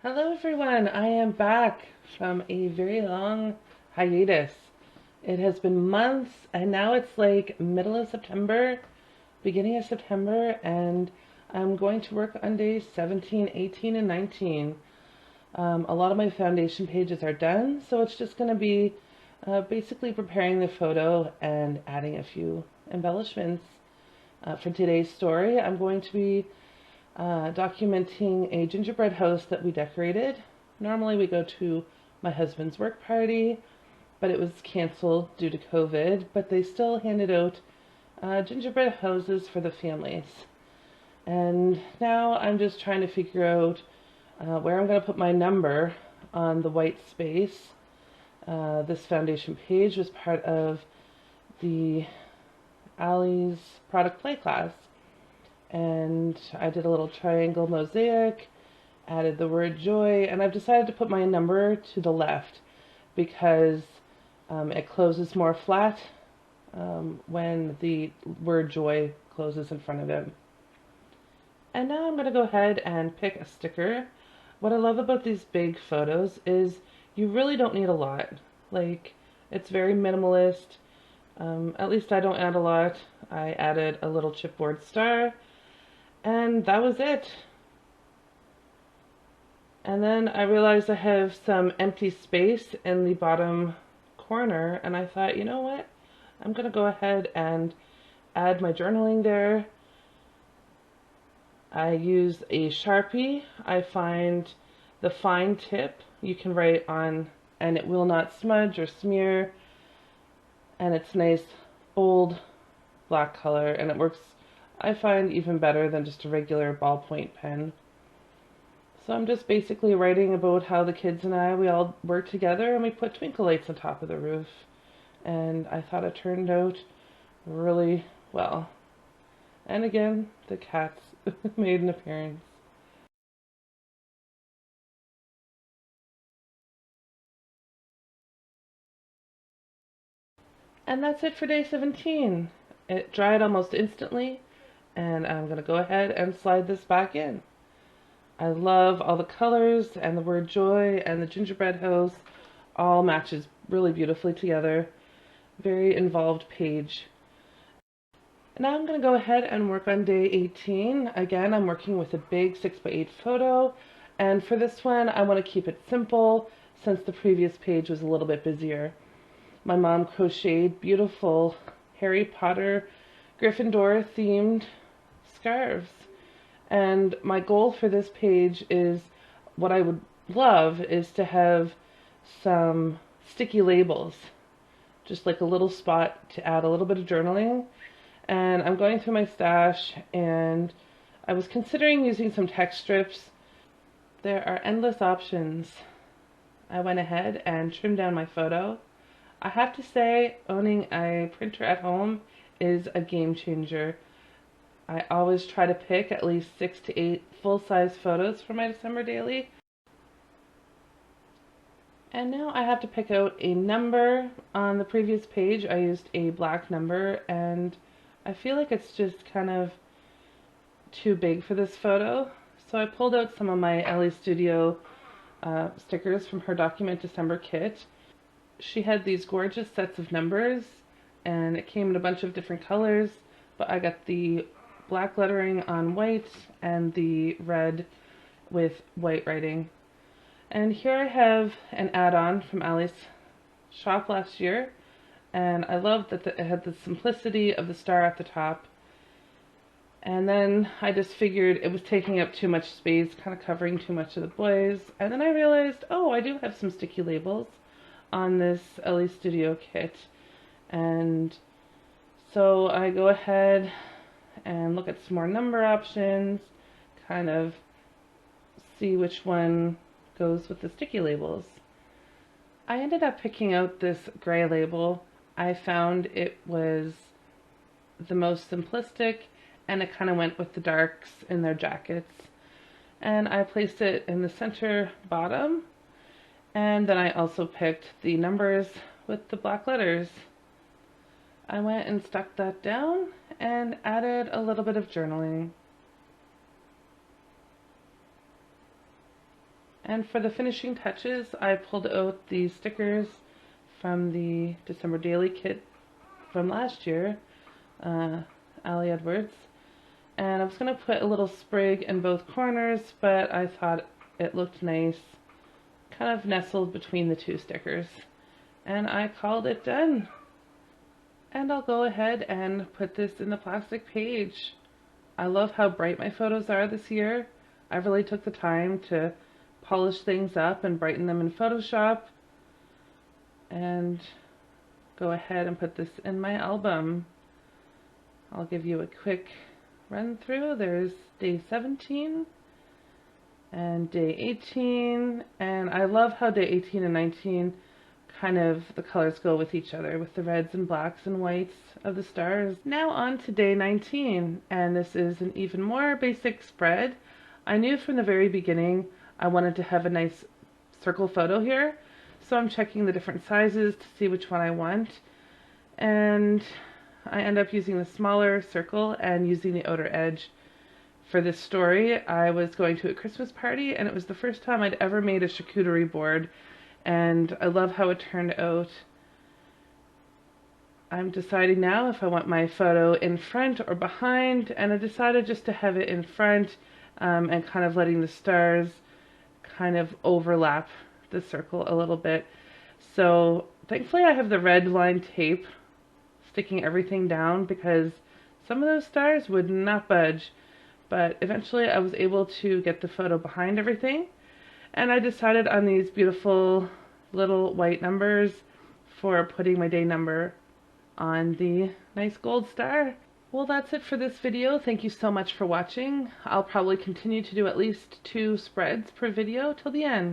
Hello everyone, I am back from a very long hiatus. It has been months and now it's like middle of September, beginning of September, and I'm going to work on days 17, 18, and 19. A lot of my foundation pages are done, so it's just going to be basically preparing the photo and adding a few embellishments. For today's story, I'm going to be documenting a gingerbread house that we decorated. Normally we go to my husband's work party, but it was canceled due to COVID, but they still handed out gingerbread houses for the families. And now I'm just trying to figure out where I'm going to put my number on the white space. This foundation page was part of the Allie's product play class, and I did a little triangle mosaic, added the word joy, and I've decided to put my number to the left because it closes more flat when the word joy closes in front of it. And now I'm going to go ahead and pick a sticker. What I love about these big photos is you really don't need a lot. Like, it's very minimalist. At least I don't add a lot. I added a little chipboard star, and that was it. And then I realized I have some empty space in the bottom corner, and I thought, you know what? I'm going to go ahead and add my journaling there. I use a Sharpie. I find the fine tip you can write on, and it will not smudge or smear, and it's nice, bold black color, and it works, I find, even better than just a regular ballpoint pen. So I'm just basically writing about how the kids and we all work together and we put twinkle lights on top of the roof. And I thought it turned out really well. And again, the cats made an appearance. And that's it for day 17. It dried almost instantly, and I'm going to go ahead and slide this back in. I love all the colors, and the word joy and the gingerbread house all matches really beautifully together. Very involved page. Now I'm going to go ahead and work on day 18. Again, I'm working with a big 6x8 photo, and for this one I want to keep it simple since the previous page was a little bit busier. My mom crocheted beautiful Harry Potter Gryffindor themed scarves, and my goal for this page is, what I would love is to have some sticky labels, just like a little spot to add a little bit of journaling. And I'm going through my stash, and I was considering using some text strips. There are endless options. I went ahead and trimmed down my photo. I have to say, owning a printer at home is a game changer. I always try to pick at least 6 to 8 full-size photos for my December daily. And now I have to pick out a number. On the previous page I used a black number, and I feel like it's just kind of too big for this photo. So I pulled out some of my Ellie Studio stickers from her Document December kit. She had these gorgeous sets of numbers, and it came in a bunch of different colors, but I got the black lettering on white and the red with white writing. And here I have an add-on from Allie's shop last year, and I love that it had the simplicity of the star at the top. And then I just figured it was taking up too much space, kind of covering too much of the boys. And then I realized, oh, I do have some sticky labels on this Ellie Studio kit. And so I go ahead and look at some more number options, kind of see which one goes with the sticky labels. I ended up picking out this gray label. I found it was the most simplistic, and it kind of went with the darks in their jackets. And I placed it in the center bottom, and then I also picked the numbers with the black letters. I went and stuck that down and added a little bit of journaling. And for the finishing touches, I pulled out the stickers from the December Daily kit from last year, Ali Edwards. And I was going to put a little sprig in both corners, but I thought it looked nice, kind of nestled between the two stickers. And I called it done. And I'll go ahead and put this in the plastic page. I love how bright my photos are this year. I really took the time to polish things up and brighten them in Photoshop. And go ahead and put this in my album. I'll give you a quick run through. There's day 17 and day 18, and I love how day 18 and 19 kind of the colors go with each other with the reds and blacks and whites of the stars. Now on to day 19, and this is an even more basic spread. I knew from the very beginning I wanted to have a nice circle photo here, so I'm checking the different sizes to see which one I want, and I end up using the smaller circle and using the outer edge. For this story, I was going to a Christmas party, and it was the first time I'd ever made a charcuterie board, and I love how it turned out. I'm deciding now if I want my photo in front or behind, and I decided just to have it in front, and kind of letting the stars kind of overlap the circle a little bit. So thankfully I have the red line tape sticking everything down, because some of those stars would not budge. But eventually I was able to get the photo behind everything, and I decided on these beautiful little white numbers for putting my day number on the nice gold star. Well, that's it for this video. Thank you so much for watching. I'll probably continue to do at least 2 spreads per video till the end.